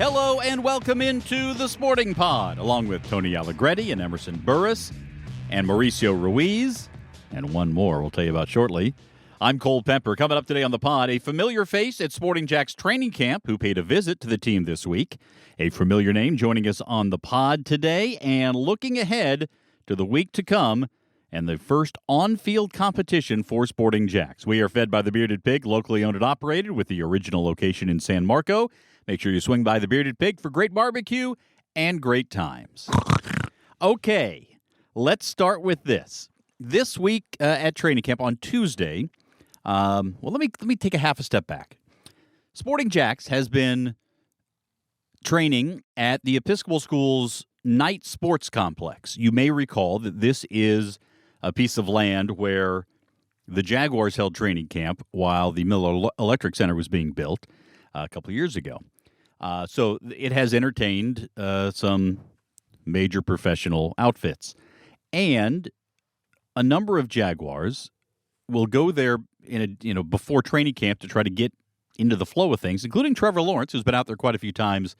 Hello and welcome into the Sporting Pod, along with Tony Allegretti and Emerson Burris and Mauricio Ruiz, and one more we'll tell you about shortly. I'm Cole Pemper. Coming up today on the pod, a familiar face at Sporting JAX training camp who paid a visit to the team this week. A familiar name joining us on the pod today, and looking ahead to the week to come and the first on-field competition for Sporting JAX. We are fed by the Bearded Pig, locally owned and operated, with the original location in San Marco. Make sure you swing by the Bearded Pig for great barbecue and great times. Okay, let's start with this. This week at training camp on Tuesday, let me take a half a step back. Sporting JAX has been training at the Episcopal School's night sports complex. You may recall that this is a piece of land where the Jaguars held training camp while the Miller Electric Center was being built a couple of years ago. So it has entertained some major professional outfits. And a number of Jaguars will go there before training camp to try to get into the flow of things, including Trevor Lawrence, who's been out there quite a few times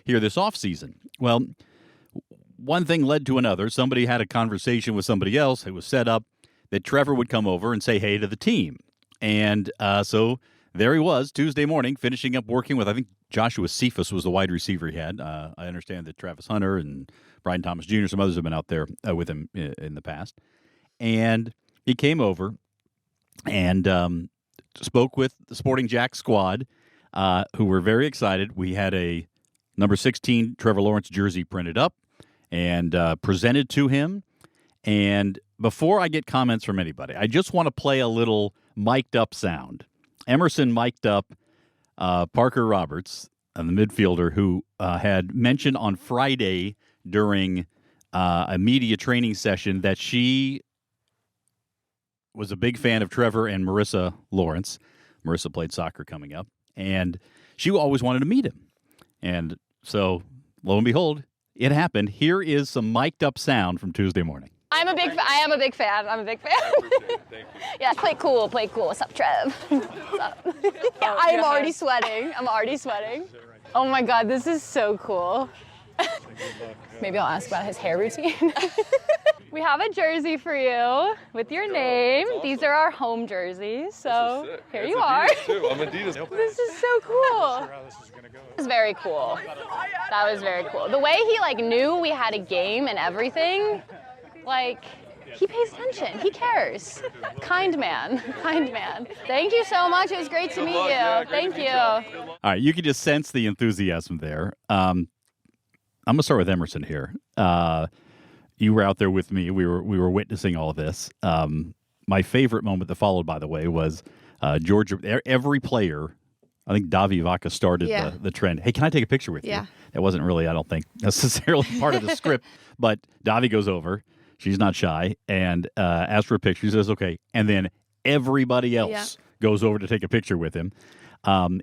here this offseason. Well, one thing led to another. Somebody had a conversation with somebody else. It was set up that Trevor would come over and say hey to the team. And so there he was Tuesday morning, finishing up working with, I think, Joshua Cephas was the wide receiver he had. I understand that Travis Hunter and Brian Thomas Jr., some others have been out there with him in the past. And he came over and spoke with the Sporting JAX squad, who were very excited. We had a number 16 Trevor Lawrence jersey printed up and presented to him. And before I get comments from anybody, I just want to play a little mic'd up sound. Emerson mic'd up Parker Roberts, the midfielder, who had mentioned on Friday during a media training session that she was a big fan of Trevor and Marissa Lawrence. Marissa played soccer coming up, and she always wanted to meet him. And so, lo and behold, it happened. Here is some mic'd up sound from Tuesday morning. I am a big fan. I'm a big fan. Thank you. Yeah, play cool. What's up, Trev? What's up? Yeah, I am already sweating. Oh my God, this is so cool. Maybe I'll ask about his hair routine. We have a jersey for you with your name. Awesome. These are our home jerseys, so here It's you Adidas are. Too. I'm Adidas. This is so cool. It was very cool. That was very cool. The way he knew we had a game and everything, he pays attention. He cares. Kind man. Thank you so much. It was great to meet you. Yeah, Thank you. All right, you can just sense the enthusiasm there. I'm going to start with Emerson here. You were out there with me. We were witnessing all of this. My favorite moment that followed, by the way, was Georgia. Every player, I think Davi Vaca started the trend. Hey, can I take a picture with you? That wasn't really, I don't think, necessarily part of the script. But Davi goes over. She's not shy. And asks for a picture. She says, okay. And then everybody else goes over to take a picture with him,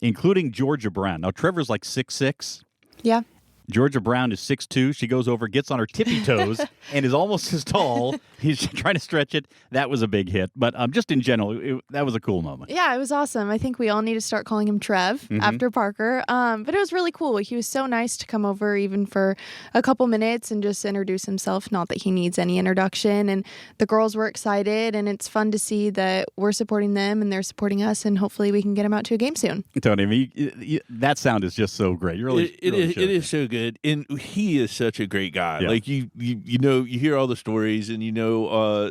including Georgia Brown. Now, Trevor's 6'6". Yeah. Georgia Brown is 6'2". She goes over, gets on her tippy toes, and is almost as tall. He's trying to stretch it. That was a big hit. But just in general, that was a cool moment. Yeah, it was awesome. I think we all need to start calling him Trev after Parker. But it was really cool. He was so nice to come over even for a couple minutes and just introduce himself. Not that he needs any introduction. And the girls were excited, and it's fun to see that we're supporting them and they're supporting us, and hopefully we can get him out to a game soon. Tony, that sound is just so great. It is so good. And he is such a great guy. Yeah. You hear all the stories, and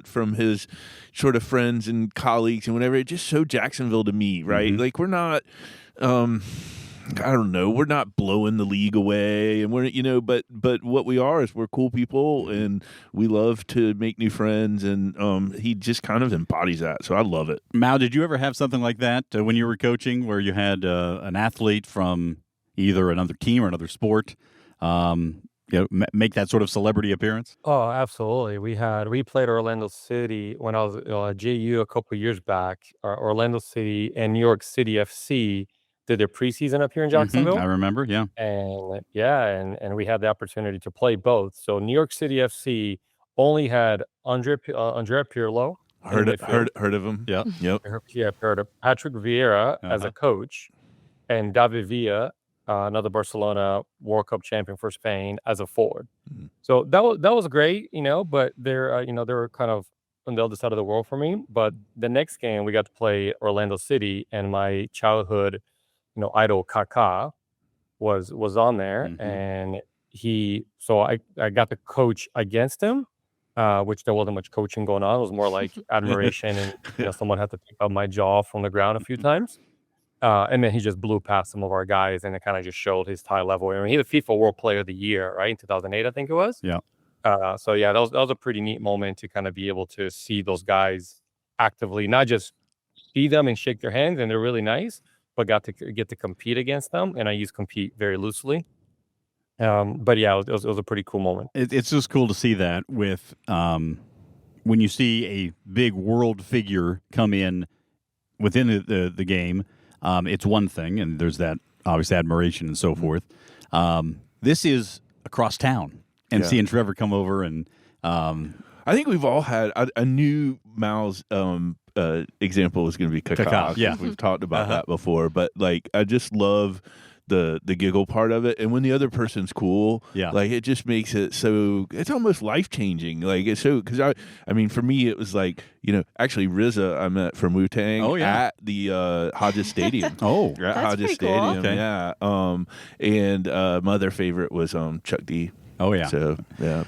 from his sort of friends and colleagues and whatever. It's just so Jacksonville to me, right? Mm-hmm. We're not, I don't know, we're not blowing the league away, and we're but what we are is we're cool people, and we love to make new friends, and he just kind of embodies that. So I love it. Mao, did you ever have something like that when you were coaching, where you had an athlete from either another team or another sport make that sort of celebrity appearance? Oh, absolutely. We played Orlando City when I was at JU a couple of years back. Orlando City and New York City FC did their preseason up here in Jacksonville. I remember, yeah. And we had the opportunity to play both. So New York City FC only had Andrea Pirlo. Heard of him? Yeah. Yep. Yeah, heard of Patrick Vieira as a coach, and David Villa another Barcelona World Cup champion for Spain, as a forward. So that was great, but they're they were kind of on the other side of the world for me. But the next game we got to play Orlando City, and my childhood, idol Kaká was on there, and I got to coach against him, which there wasn't much coaching going on. It was more like admiration, and someone had to pick up my jaw from the ground a few times. And then he just blew past some of our guys, and it kind of just showed his high level. I mean, he's the FIFA World Player of the Year, right, in 2008, I think it was. Yeah. So yeah, that was a pretty neat moment to kind of be able to see those guys actively, not just see them and shake their hands, and they're really nice, but get to compete against them. And I use compete very loosely. But yeah, it was a pretty cool moment. It's just cool to see that with when you see a big world figure come in within the game. It's one thing, and there's that obvious admiration and so forth. This is across town, and seeing Trevor come over, and I think we've all had. I knew Mal's example was going to be Kaká. Yeah, we've talked about that before, but I just love the giggle part of it, and when the other person's cool, it just makes it so it's almost life-changing. It's so, because I mean, for me, it was actually RZA I met from Wu-Tang at the Hodges Stadium. At that's Hodges Stadium. Cool. Okay. And my other favorite was Chuck D. Oh yeah. So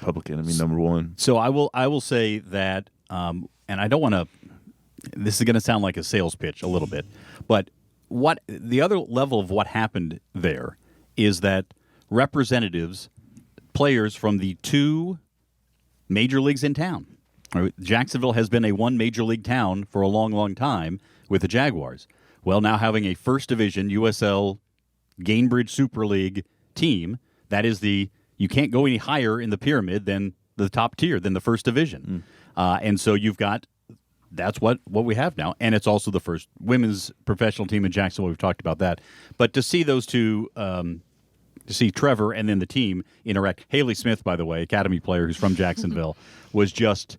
Public Enemy #1. So I will say that, and I don't want to. This is going to sound like a sales pitch a little bit, but what the other level of what happened there is that representatives, players from the two major leagues in town. Jacksonville has been a one major league town for a long, long time with the Jaguars. Well, now having a first division USL Gainbridge Super League team, that is you can't go any higher in the pyramid than the top tier, than the first division. And so you've got, that's what we have now. And it's also the first women's professional team in Jacksonville. We've talked about that. But to see those two, to see Trevor and then the team interact. Haley Smith, by the way, academy player who's from Jacksonville, was just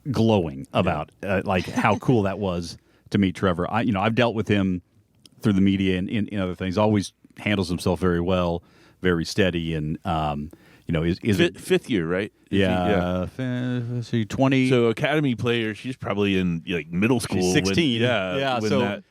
glowing about how cool that was to meet Trevor. I've dealt with him through the media and in other things. Always handles himself very well, very steady, and is fifth year, right? Yeah. 20. So academy player, she's probably in middle school. She's 16.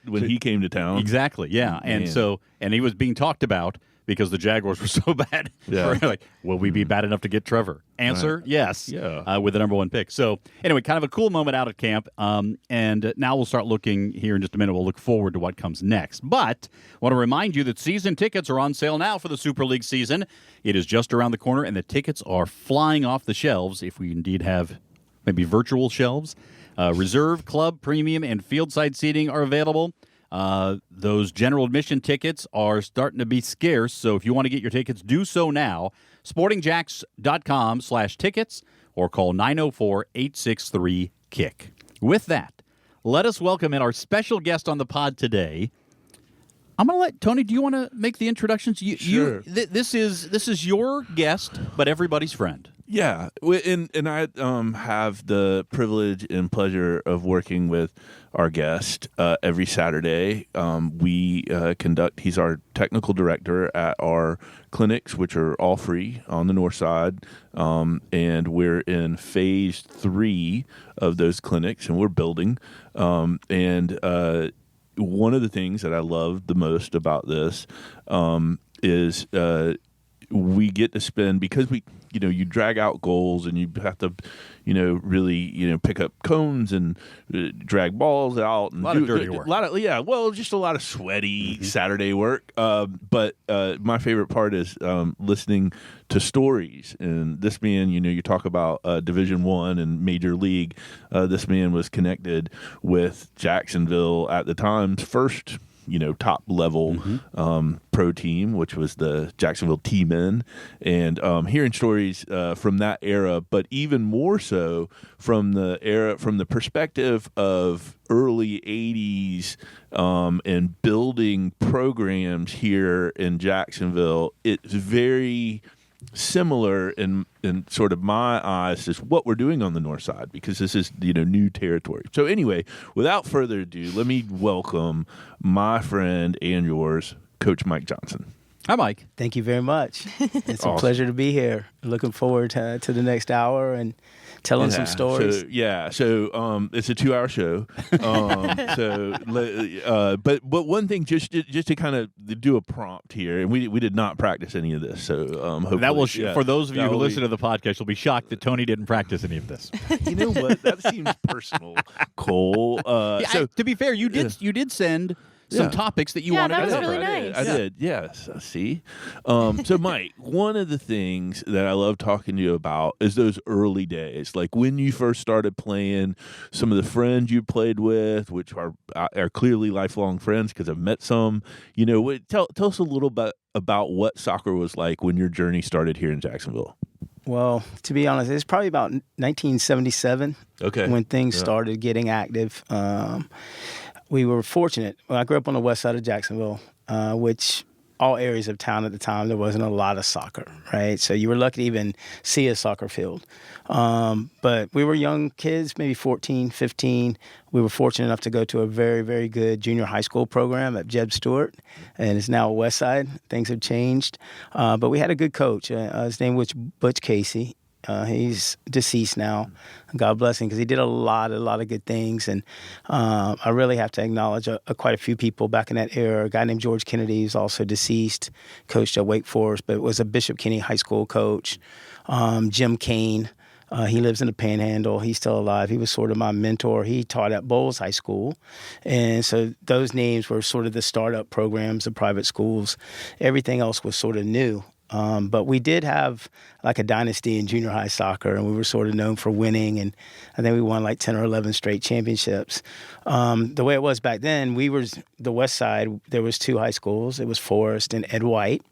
When he came to town. Exactly. Yeah. And he was being talked about because the Jaguars were so bad. Yeah. Will we be bad enough to get Trevor? Answer, yes. Yeah. With the #1 pick. So anyway, kind of a cool moment out at camp. And now we'll start looking here in just a minute. We'll look forward to what comes next. But I want to remind you that season tickets are on sale now for the Super League season. It is just around the corner, and the tickets are flying off the shelves, if we indeed have maybe virtual shelves. Reserve, club, premium, and field side seating are available. Those general admission tickets are starting to be scarce, so if you want to get your tickets, do so now. SportingJAX.com/tickets or call 904-863-KICK. With that, let us welcome in our special guest on the pod today. I'm going to let Tony. Do you want to make the introductions? Sure. This is your guest, but everybody's friend. Yeah, and I have the privilege and pleasure of working with our guest every Saturday. We conduct. He's our technical director at our clinics, which are all free on the north side, and we're in phase 3 of those clinics, and we're building. And one of the things that I love the most about this is we get to spend, because you drag out goals and you have to, really, pick up cones and drag balls out. And a lot of dirty work. Just a lot of sweaty Saturday work. But my favorite part is listening to stories. And this man, you talk about Division I and Major League. This man was connected with Jacksonville at the time's first top level pro team, which was the Jacksonville T-Men, and hearing stories from that era, but even more so from the perspective of early 80s and building programs here in Jacksonville. It's very similar in sort of my eyes is what we're doing on the north side, because this is new territory. So anyway, without further ado, let me welcome my friend and yours, Coach Mike Johnson. Hi, Mike. Thank you very much. It's a pleasure to be here. Looking forward to the next hour and telling some stories. So it's a 2-hour show. But one thing, just to kind of do a prompt here, and we did not practice any of this. So hopefully, that will for those of you who listen to the podcast, you'll be shocked that Tony didn't practice any of this. You know what? That seems personal, Cole. To be fair, you did send some topics that you wanted to that was cover. really nice. I did, yes. See? So, Mike, one of the things that I love talking to you about is those early days, like when you first started playing, some of the friends you played with, which are clearly lifelong friends because I've met some. Tell us a little bit about what soccer was like when your journey started here in Jacksonville. Well, to be honest, it's probably about 1977 when things started getting active. We were fortunate. I grew up on the west side of Jacksonville, which all areas of town at the time, there wasn't a lot of soccer, right? So you were lucky to even see a soccer field. But we were young kids, maybe 14, 15. We were fortunate enough to go to a very, very good junior high school program at Jeb Stewart, and it's now West Side. Things have changed. But we had a good coach. His name was Butch Casey. He's deceased now. God bless him, because he did a lot of good things. And I really have to acknowledge quite a few people back in that era. A guy named George Kennedy, who's also deceased, coached at Wake Forest, but was a Bishop Kenny High School coach. Jim Kane, he lives in the Panhandle. He's still alive. He was sort of my mentor. He taught at Bowles High School. And so those names were sort of the startup programs, the private schools. Everything else was sort of new. But we did have like a dynasty in junior high soccer, and we were sort of known for winning, and I think we won like 10 or 11 straight championships. The way it was back then, we were the west side. There was 2 high schools. It was Forest and Ed White.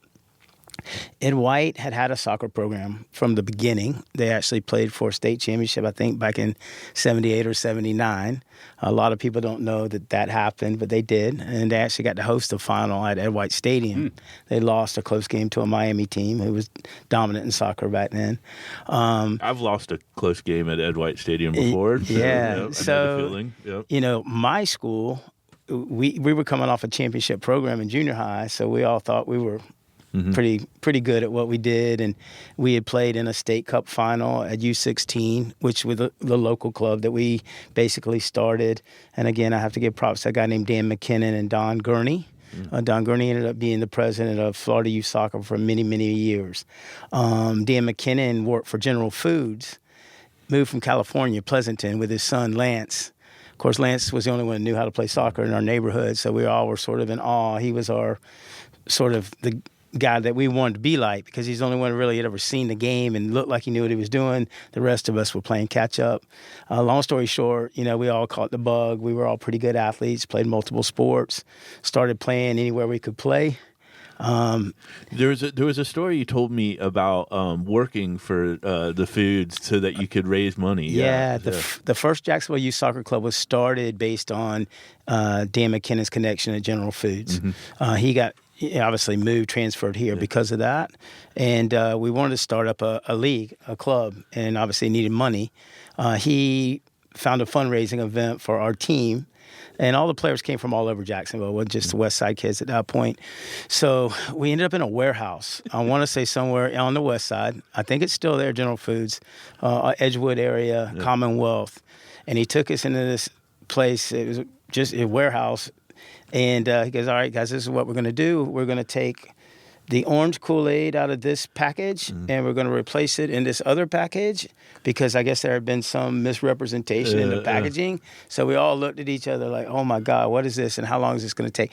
Ed White had a soccer program from the beginning. They actually played for a state championship, I think, back in 78 or 79. A lot of people don't know that happened, but they did. And they actually got to host the final at Ed White Stadium. They lost a close game to a Miami team who was dominant in soccer back then. I've lost a close game at Ed White Stadium before. So, yeah. I know the feeling. Yep. My school, we were coming off a championship program in junior high, so we all thought we were pretty good at what we did, and we had played in a state cup final at U16, which was the local club that we basically started. And again, I have to give props to a guy named Dan McKinnon and Don Gurney. Don Gurney ended up being the president of Florida Youth Soccer for many, many years. Dan McKinnon worked for General Foods, moved from California, Pleasanton, with his son Lance. Of course, Lance was the only one who knew how to play soccer in our neighborhood, so we all were sort of in awe. He was our sort of the guy that we wanted to be like, because he's the only one really had ever seen the game and looked like he knew what he was doing. The rest of us were playing catch up. Long story short, we all caught the bug. We were all pretty good athletes, played multiple sports, started playing anywhere we could play. There was a story you told me about working for the Foods so that you could raise money. The first Jacksonville Youth Soccer Club was started based on Dan McKinnon's connection at General Foods. He got obviously moved, transferred here because of that. And we wanted to start up a league, a club, and obviously needed money. He found a fundraising event for our team, and all the players came from all over Jacksonville. It wasn't just the West Side kids at that point. So we ended up in a warehouse. I want to say somewhere on the West Side. I think it's still there, General Foods, Edgewood area, Commonwealth. And he took us into this place. It was just a warehouse. And he goes, all right, guys, this is what we're going to do. We're going to take the orange Kool-Aid out of this package, and we're going to replace it in this other package, because I guess there had been some misrepresentation in the packaging. So we all looked at each other like, oh, my God, what is this, and how long is this going to take?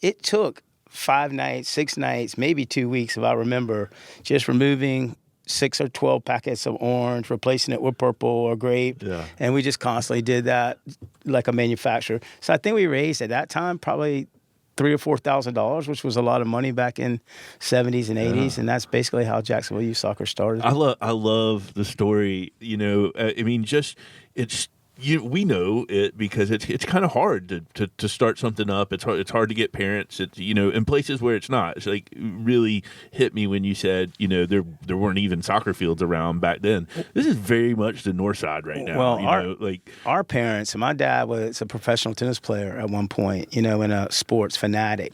It took 5 nights, 6 nights, maybe 2 weeks, if I remember, just removing 6 or 12 packets of orange, replacing it with purple or grape. And we just constantly did that like a manufacturer. So I think we raised at that time probably $3,000 or $4,000, which was a lot of money back in 70s and 80s. And that's basically how Jacksonville Youth Soccer started. I love the story. We know it because it's kind of hard to start something up. It's hard to get parents. It's in places where it's not. It's like really hit me when you said there weren't even soccer fields around back then. This is very much the north side right now. Well, our parents, and my dad was a professional tennis player at one point. And a sports fanatic.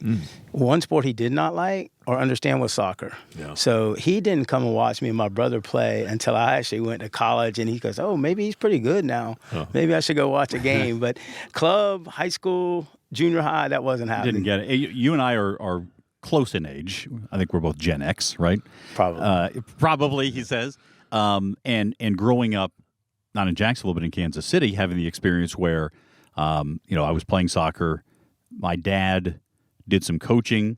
One sport he did not like or understand was soccer. Yeah. So he didn't come and watch me and my brother play until I actually went to college, and he goes, oh, maybe he's pretty good now. Huh. Maybe I should go watch a game. But club, high school, junior high, that wasn't happening. Didn't get it. You and I are close in age. I think we're both Gen X, right? Probably. Probably, he says. And growing up, not in Jacksonville, but in Kansas City, having the experience where, I was playing soccer. My dad did some coaching.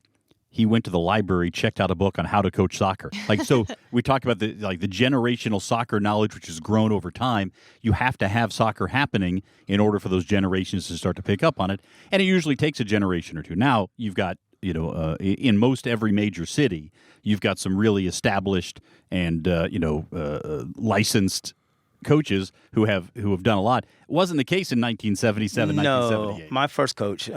He went to the library, checked out a book on how to coach soccer. So we talk about the generational soccer knowledge, which has grown over time. You have to have soccer happening in order for those generations to start to pick up on it. And it usually takes a generation or two. Now you've got, in most every major city, you've got some really established and, licensed coaches who have done a lot. It wasn't the case in 1977, 1978. My first coach,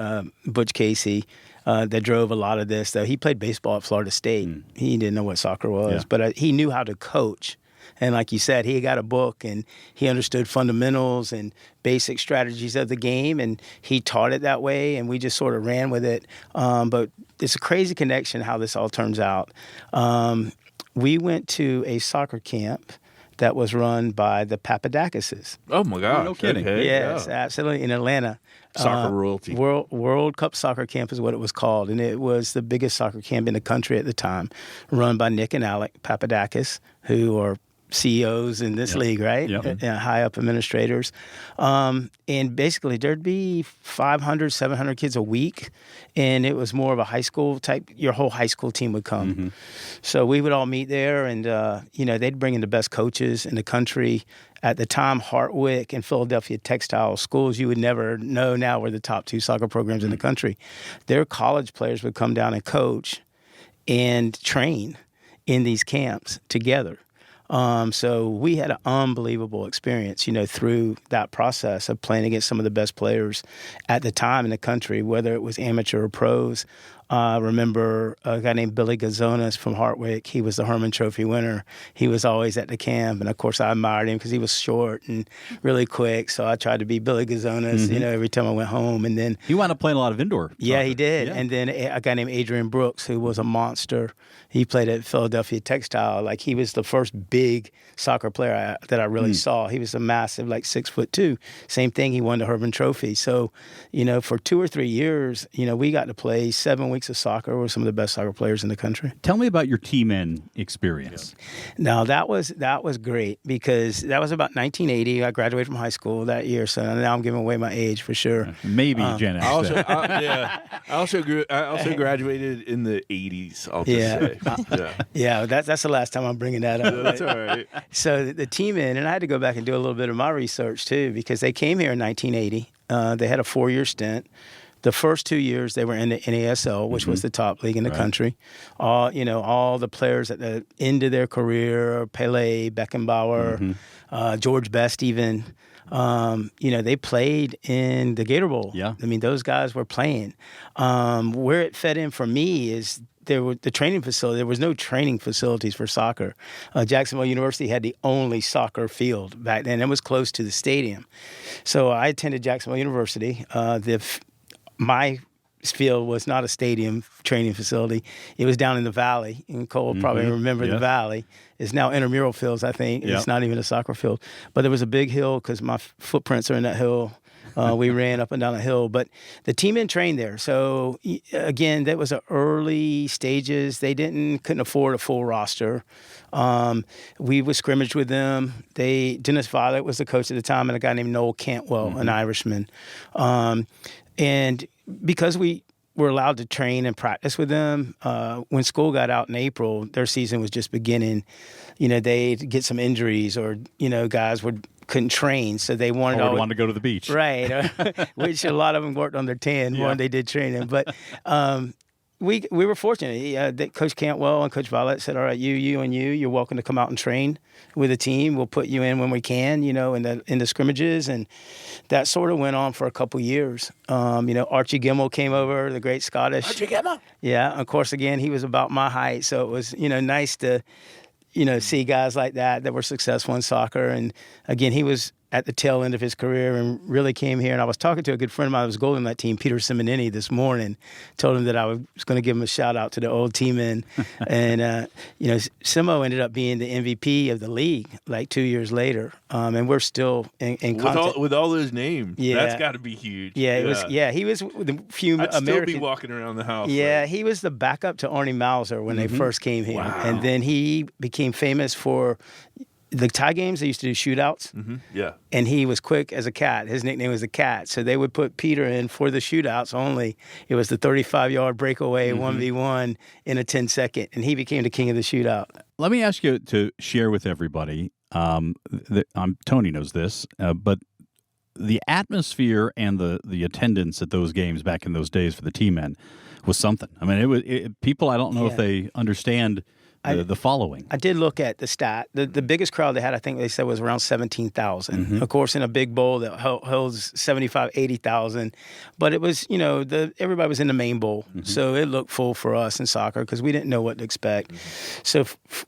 Butch Casey, that drove a lot of this, though. He played baseball at Florida State. He didn't know what soccer was, but he knew how to coach. And like you said, he got a book, and he understood fundamentals and basic strategies of the game, and he taught it that way, and we just sort of ran with it. But it's a crazy connection how this all turns out. We went to a soccer camp that was run by the Papadakis. Oh, my gosh. No kidding. Okay, Yes, absolutely, in Atlanta. Soccer royalty. World Cup Soccer Camp is what it was called, and it was the biggest soccer camp in the country at the time, run by Nick and Alec Papadakis, who are CEOs in this league, right? Yep. High up administrators. And basically there'd be 500, 700 kids a week. And it was more of a high school type, your whole high school team would come. Mm-hmm. So we would all meet there, and, they'd bring in the best coaches in the country. At the time, Hartwick and Philadelphia Textile schools you would never know now were the top 2 soccer programs in the country. Their college players would come down and coach and train in these camps together. So we had an unbelievable experience, through that process of playing against some of the best players at the time in the country, whether it was amateur or pros. Remember a guy named Billy Gazonas from Hartwick. He was the Herman Trophy winner. He was always at the camp, and of course I admired him because he was short and really quick. So I tried to be Billy Gazonas, every time I went home. And then he wound up playing a lot of indoor soccer. Yeah, he did. Yeah. And then a guy named Adrian Brooks, who was a monster. He played at Philadelphia Textile. He was the first big soccer player that I really saw. He was a massive, 6'2". Same thing. He won the Herman Trophy. So, for 2 or 3 years, we got to play 7 weeks of soccer with some of the best soccer players in the country. Tell me about your T-Men experience. Now, that was great because that was about 1980. I graduated from high school that year, so now I'm giving away my age for sure. Maybe Gen X. I also graduated in the 80s, I'll just say. Yeah, that's the last time I'm bringing that up. That's all right. So the T-Men, and I had to go back and do a little bit of my research too because they came here in 1980. They had a 4-year stint. The first 2 years they were in the NASL, which was the top league in the country. All the players at the end of their career, Pele, Beckenbauer, George Best even, they played in the Gator Bowl. Yeah. I mean, those guys were playing. Where it fed in for me is the training facility. There was no training facilities for soccer. Jacksonville University had the only soccer field back then. It was close to the stadium. So I attended Jacksonville University. My field was not a stadium training facility. It was down in the valley. And Cole probably remember the valley. It's now intramural fields, I think. It's not even a soccer field. But there was a big hill because my footprints are in that hill. We ran up and down a hill. But the T-Men trained there. So, again, that was the early stages. They couldn't afford a full roster. We would scrimmage with them. Dennis Violet was the coach at the time, and a guy named Noel Cantwell, an Irishman. And because we were allowed to train and practice with them, when school got out in April, their season was just beginning. They'd get some injuries or, guys couldn't train, so they wanted to go to the beach. Right, which a lot of them worked on their tan when they did training. But we were fortunate. That Coach Cantwell and Coach Violet said, all right, you're welcome to come out and train with the team. We'll put you in when we can, in the scrimmages. And that sort of went on for a couple years. Archie Gimmel came over, the great Scottish. Archie Gimmel? Yeah, of course, again, he was about my height, so it was, nice to see guys like that were successful in soccer. And again, he was at the tail end of his career and really came here. And I was talking to a good friend of mine who was goalie on that team, Peter Simonini, this morning. Told him that I was going to give him a shout out to the old team. And Simo ended up being the MVP of the league like 2 years later. And we're still in contact. With all those names. Yeah. That's got to be huge. Yeah, it was. Yeah, he was with a few I'd American. still be walking around the house. Yeah, like. he was the backup to Arnie Mauser when they first came here. Wow. And then he became famous for the tie games. They used to do shootouts. Yeah. And he was quick as a cat. His nickname was the Cat. So they would put Peter in for the shootouts only. It was the 35-yard breakaway, 1v1 in a 10-second. And he became the king of the shootout. Let me ask you to share with everybody. Tony knows this, but the atmosphere and the attendance at those games back in those days for the T-men was something. I mean, people, I don't know if they understand the following. I did look at the stat. The biggest crowd they had, I think they said, was around 17,000. Of course, in a big bowl that holds 75, 80,000. But it was, everybody was in the main bowl. So it looked full for us in soccer because we didn't know what to expect. So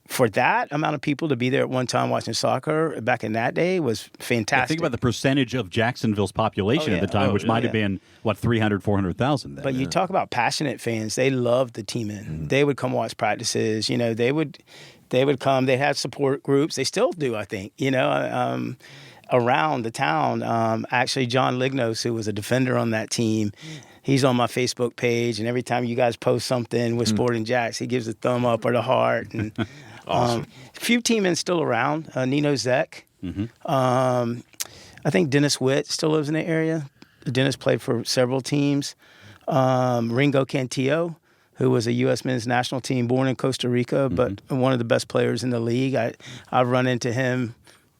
for that amount of people to be there at one time watching soccer back in that day was fantastic. Think about the percentage of Jacksonville's population at the time, which might have been, 300,000, 400,000 then. But you talk about passionate fans. They loved the team. They would come watch practices. They would come. They had support groups. They still do, I think, around the town. Actually, John Lignos, who was a defender on that team, he's on my Facebook page. And every time you guys post something with Sporting JAX, he gives a thumb up or the heart. And awesome. A few teammen still around. Nino Zek. I think Dennis Witt still lives in the area. Dennis played for several teams. Ringo Cantillo, who was a U.S. men's national team, born in Costa Rica, but one of the best players in the league. I've run into him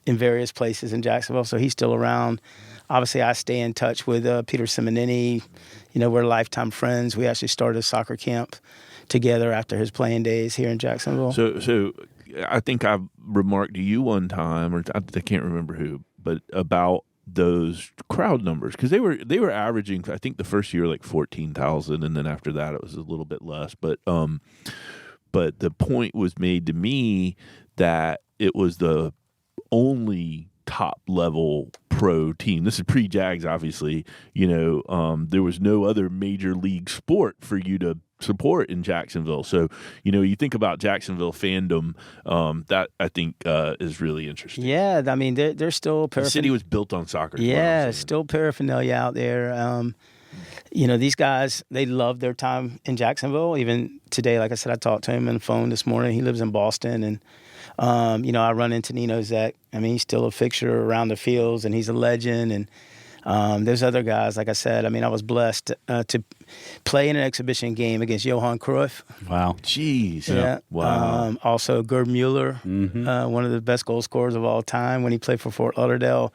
in various places in Jacksonville, so he's still around. Obviously, I stay in touch with Peter Simonini. We're lifetime friends. We actually started a soccer camp together after his playing days here in Jacksonville. So I think I remarked to you one time, or I can't remember who, but about those crowd numbers, because they were averaging, I think the first year like 14,000, and then after that it was a little bit less. But the point was made to me that it was the only top level pro team. This is pre-JAGS, obviously. There was no other major league sport for you to support in Jacksonville. So, you think about Jacksonville fandom, that I think is really interesting. Yeah, I mean, there's still the city was built on soccer. Yeah, still paraphernalia out there. These guys, they love their time in Jacksonville. Even today, like I said, I talked to him on the phone this morning. He lives in Boston, and I run into Nino Zek. I mean, he's still a fixture around the fields, and he's a legend. And there's other guys, like I said. I mean, I was blessed to play in an exhibition game against Johan Cruyff. Wow. Jeez. Yeah. Wow. Also, Gerd Mueller, one of the best goal scorers of all time when he played for Fort Lauderdale.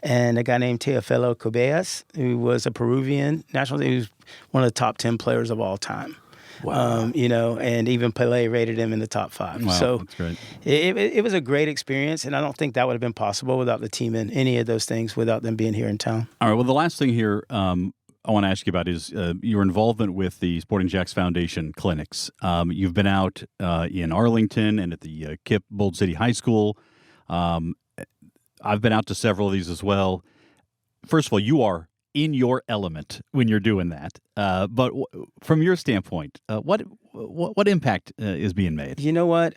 And a guy named Teofilo Cobeas, who was a Peruvian national team. He was one of the top 10 players of all time. Wow. And even Pelé rated him in the top 5. Wow, so that's great. It was a great experience, and I don't think that would have been possible without the team and any of those things without them being here in town. All right, well, the last thing here I want to ask you about is your involvement with the Sporting JAX Foundation clinics. You've been out in Arlington and at the KIPP Bold City High School. I've been out to several of these as well. First of all, you are in your element when you're doing that. But from your standpoint, what impact is being made? You know what?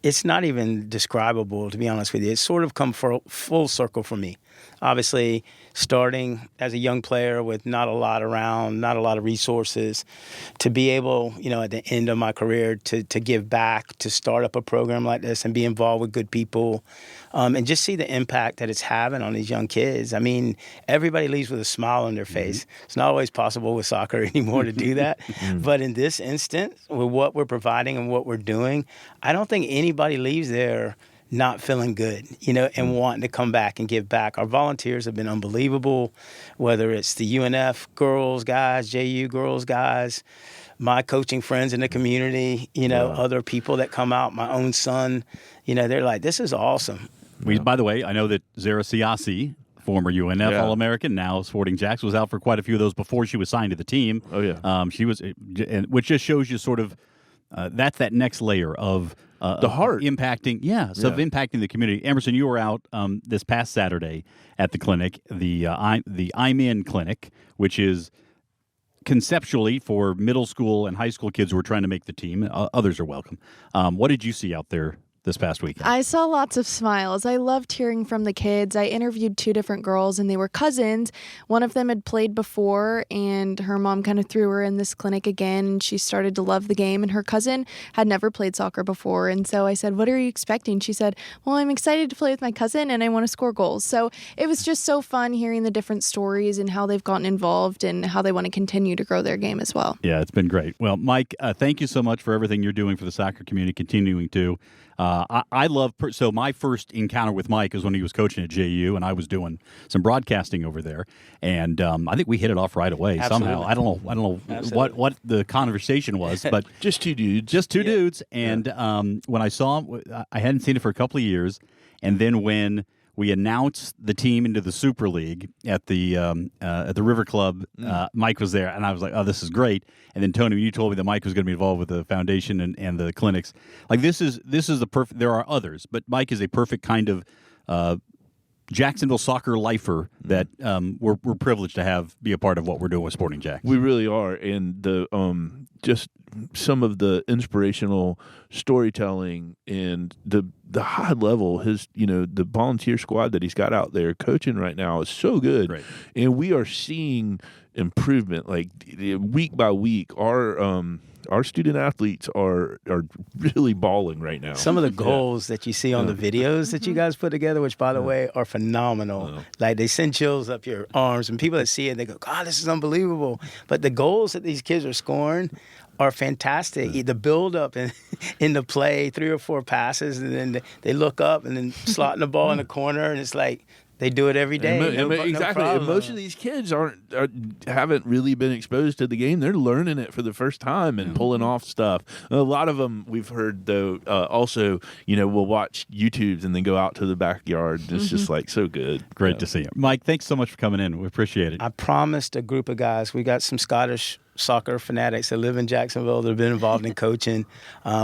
It's not even describable, to be honest with you. It's sort of come full circle for me. Obviously, starting as a young player with not a lot around, not a lot of resources, to be able, at the end of my career to give back, to start up a program like this and be involved with good people, and just see the impact that it's having on these young kids. I mean, everybody leaves with a smile on their face. It's not always possible with soccer anymore to do that. But in this instance, with what we're providing and what we're doing, I don't think anybody leaves there not feeling good, and wanting to come back and give back. Our volunteers have been unbelievable, whether it's the UNF girls, guys, JU girls, guys, my coaching friends in the community, other people that come out, my own son, they're like, this is awesome. By the way, I know that Zara Siasi, former UNF All-American, now Sporting JAX, was out for quite a few of those before she was signed to the team. Oh, yeah. She was, which just shows you sort of, that's that next layer of the heart impacting the community. Emerson, you were out this past Saturday at the clinic, the I'm In clinic, which is conceptually for middle school and high school kids who are trying to make the team. Others are welcome. What did you see out there this past weekend? I saw lots of smiles. I loved hearing from the kids. I interviewed 2 different girls, and they were cousins. One of them had played before, and her mom kind of threw her in this clinic again, and she started to love the game. And her cousin had never played soccer before, and so I said, "What are you expecting?" She said, "Well, I'm excited to play with my cousin, and I want to score goals." So it was just so fun hearing the different stories and how they've gotten involved and how they want to continue to grow their game as well. Yeah, it's been great. Well, Mike, thank you so much for everything you're doing for the soccer community, continuing to. I love so my first encounter with Mike is when he was coaching at JU, and I was doing some broadcasting over there, and I think we hit it off right away. Absolutely. Somehow. I don't know what the conversation was, but just two dudes, dudes. And when I saw him, I hadn't seen it for a couple of years, and then when we announced the team into the Super League at the River Club, Mike was there, and I was like, "Oh, this is great." And then Tony, you told me that Mike was going to be involved with the foundation and the clinics. Like this is the perfect. There are others, but Mike is a perfect kind of Jacksonville soccer lifer that we're privileged to be a part of what we're doing with Sporting JAX. We really are, and the just some of the inspirational storytelling and the high level, the volunteer squad that he's got out there coaching right now is so good. Great. And we are seeing improvement like week by week. Our student athletes are really balling right now. Some of the goals that you see on the videos that you guys put together, which, by the way, are phenomenal. Like, they send chills up your arms, and people that see it, they go, "God, this is unbelievable." But the goals that these kids are scoring are fantastic. The build-up in the play, 3 or 4 passes, and then they look up and then slotting the ball in the corner, and it's like, they do it every day. Exactly. And most of these kids haven't really been exposed to the game. They're learning it for the first time and pulling off stuff. A lot of them we've heard, though, also, will watch YouTubes and then go out to the backyard. It's just like so good. Great to see you. Mike, thanks so much for coming in. We appreciate it. I promised a group of guys. We got some Scottish soccer fanatics that live in Jacksonville that have been involved in coaching.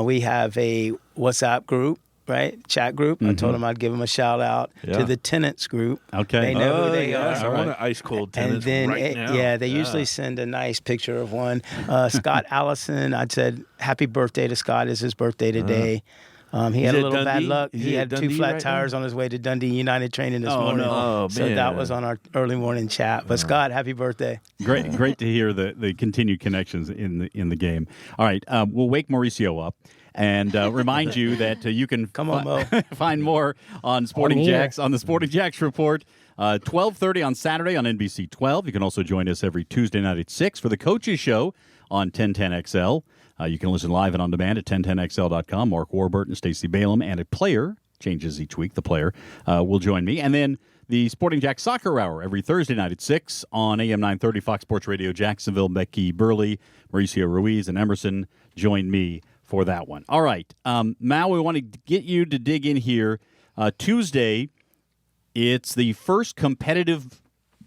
We have a WhatsApp group. Right, chat group. I told them I'd give them a shout out to the tenants group. Okay, they know who they are. I want an ice cold tenants and then right now. They usually send a nice picture of one. Scott Allison, I said happy birthday to Scott. It's his birthday today. He had a little bad luck. He had 2 flat tires on his way to Dundee United training this morning. No. So that was on our early morning chat. But Scott, happy birthday! Great to hear the continued connections in the game. All right, we'll wake Mauricio up. And remind you that you can find more on Sporting JAX on the Sporting JAX Report, 12:30 on Saturday on NBC 12. You can also join us every Tuesday night at 6 for the Coaches Show on 1010XL. You can listen live and on demand at 1010XL.com. Mark Warburton, Stacey Balaam, and a player changes each week. The player will join me. And then the Sporting JAX Soccer Hour every Thursday night at 6 on AM 930 Fox Sports Radio Jacksonville. Becky Burley, Mauricio Ruiz, and Emerson join me for that one. All right. Mal, we want to get you to dig in here. Tuesday, it's the first competitive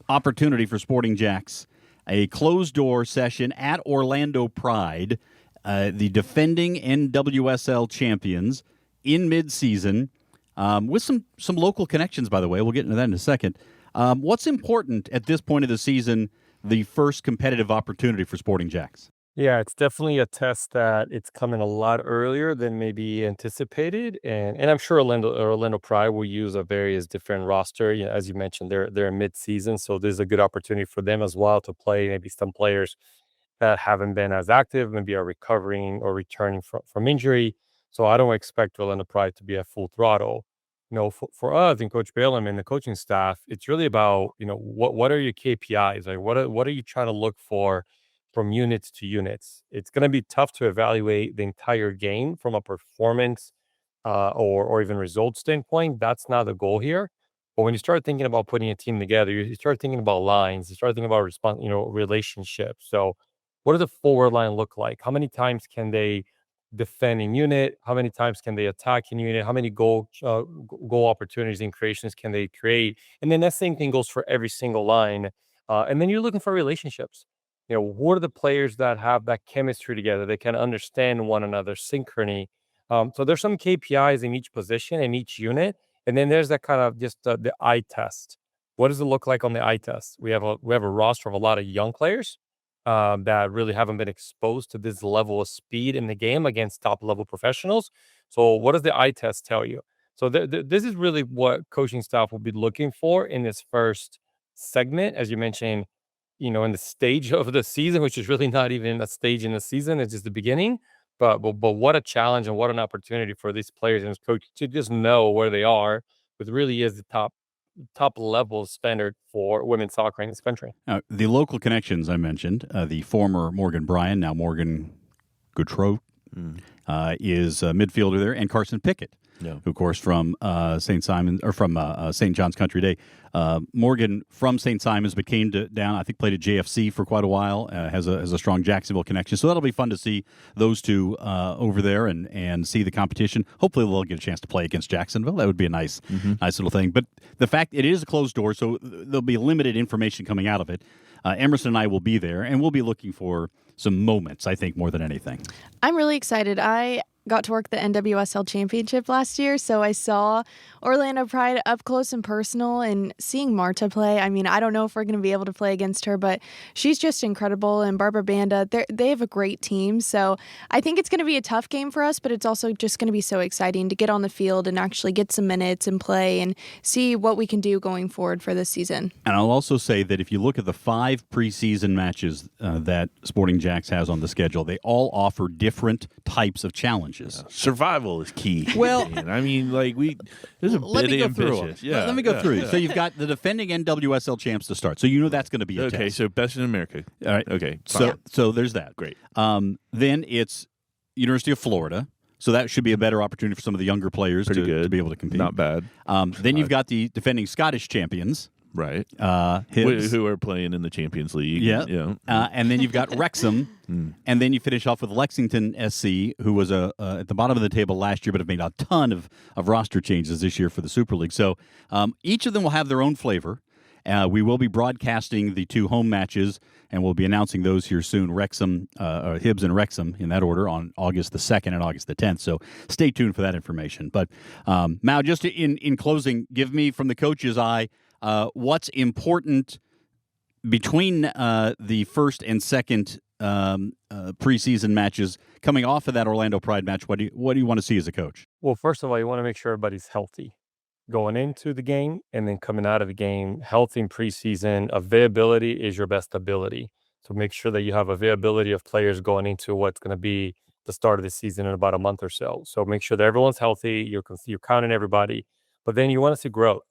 opportunity for Sporting JAX, a closed-door session at Orlando Pride, the defending NWSL champions in mid-season, with some local connections, by the way. We'll get into that in a second. What's important at this point of the season, the first competitive opportunity for Sporting JAX? Yeah, it's definitely a test that it's coming a lot earlier than maybe anticipated, and I'm sure Orlando Pride will use a various different roster. As you mentioned, they're in mid-season, so there's a good opportunity for them as well to play maybe some players that haven't been as active, maybe are recovering or returning from injury. So I don't expect Orlando Pride to be at full throttle. For us and Coach Balaam and the coaching staff, it's really about what are your KPIs? Like what are you trying to look for from units to units? It's going to be tough to evaluate the entire game from a performance or even results standpoint. That's not the goal here. But when you start thinking about putting a team together, you start thinking about lines, you start thinking about relationships. So what does the forward line look like? How many times can they defend in unit? How many times can they attack in unit? How many goal opportunities and creations can they create? And then that same thing goes for every single line. And then you're looking for relationships. What are the players that have that chemistry together? They can understand one another, synchrony. So there's some KPIs in each position, in each unit. And then there's that kind of just the eye test. What does it look like on the eye test? We have a roster of a lot of young players that really haven't been exposed to this level of speed in the game against top-level professionals. So what does the eye test tell you? So this is really what coaching staff will be looking for in this first segment, as you mentioned, in the stage of the season, which is really not even a stage in the season. It's just the beginning. But what a challenge and what an opportunity for these players and his coach to just know where they are, which really is the top level standard for women's soccer in this country. The local connections I mentioned, the former Morgan Bryan, now Morgan Gautreau, is a midfielder there, and Carson Pickett, who, of course, from St. Simon or from St. John's Country Day. Morgan from St. Simon's, but came down. I think played at JFC for quite a while. Has a strong Jacksonville connection, so that'll be fun to see those two over there and see the competition. Hopefully, they'll get a chance to play against Jacksonville. That would be a nice little thing. But the fact it is a closed door, so there'll be limited information coming out of it. Emerson and I will be there, and we'll be looking for some moments, I think, more than anything. I'm really excited. I got to work the NWSL Championship last year, so I saw Orlando Pride up close and personal, and seeing Marta play, I mean, I don't know if we're going to be able to play against her, but she's just incredible, and Barbara Banda, they have a great team, so I think it's going to be a tough game for us, but it's also just going to be so exciting to get on the field and actually get some minutes and play and see what we can do going forward for this season. And I'll also say that if you look at the 5 preseason matches that Sporting JAX has on the schedule, they all offer different types of challenges. Survival is key. Well, I mean, there's a bit ambitious. Yeah, let me go through. So you've got the defending NWSL champs to start. So that's going to be a okay. test. So best in America. All right. Okay. Fine. So there's that. Great. Then it's University of Florida. So that should be a better opportunity for some of the younger players to be able to compete. Not bad. Then you've got the defending Scottish champions. Right. Hibs. Who are playing in the Champions League. Yeah. And then you've got Wrexham. And then you finish off with Lexington SC, who was at the bottom of the table last year, but have made a ton of roster changes this year for the Super League. So each of them will have their own flavor. We will be broadcasting the 2 home matches, and we'll be announcing those here soon. Hibs and Wrexham in that order on August the 2nd and August the 10th. So stay tuned for that information. But Mao, just in closing, give me from the coach's eye, what's important between the first and second preseason matches coming off of that Orlando Pride match? What do you want to see as a coach? Well, first of all, you want to make sure everybody's healthy going into the game and then coming out of the game. Healthy in preseason. Availability is your best ability. So make sure that you have availability of players going into what's going to be the start of the season in about a month or so. So make sure that everyone's healthy. You're counting everybody. But then you want to see growth.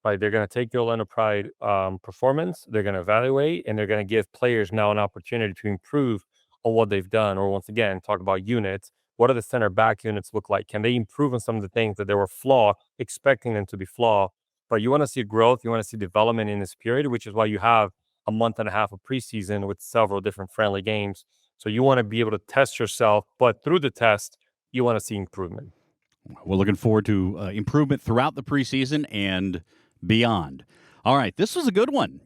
Right, they're going to take the Orlando Pride performance, they're going to evaluate, and they're going to give players now an opportunity to improve on what they've done. Or once again, talk about units. What do the center back units look like? Can they improve on some of the things that they were expecting them to be flawed? But you want to see growth, you want to see development in this period, which is why you have a month and a half of preseason with several different friendly games. So you want to be able to test yourself, but through the test, you want to see improvement. We're looking forward to improvement throughout the preseason and beyond. All right, this was a good one.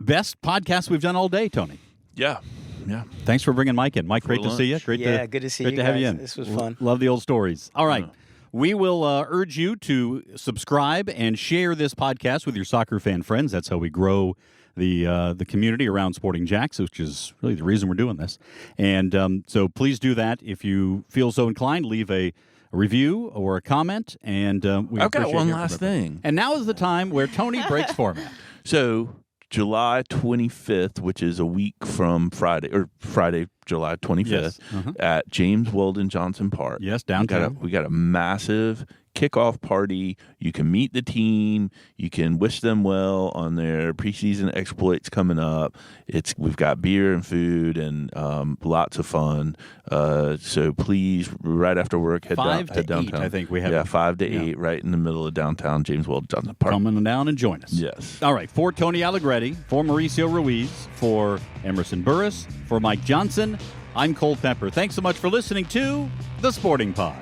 Best podcast we've done all day, Tony. Yeah. Thanks for bringing Mike in. Mike, great to see you. Good to see you. Great to have you in. This was fun. Love the old stories. All right. We will urge you to subscribe and share this podcast with your soccer fan friends. That's how we grow the community around Sporting JAX, which is really the reason we're doing this. And so please do that. If you feel so inclined, leave a review or a comment. And I've got one last thing. And now is the time where Tony breaks format. So July 25th, which is a week from Friday, July 25th, at James Weldon Johnson Park. Yes, downtown. We got a massive kickoff party. You can meet the team. You can wish them well on their preseason exploits coming up. We've got beer and food and lots of fun. So please, right after work, head downtown. 8, I think we have. Yeah, 5 to 8, right in the middle of downtown James Weldon Johnson Park. Come on down and join us. Yes. All right. For Tony Allegretti, for Mauricio Ruiz, for Emerson Burris, for Mike Johnson, I'm Cole Pepper. Thanks so much for listening to The Sporting Pod.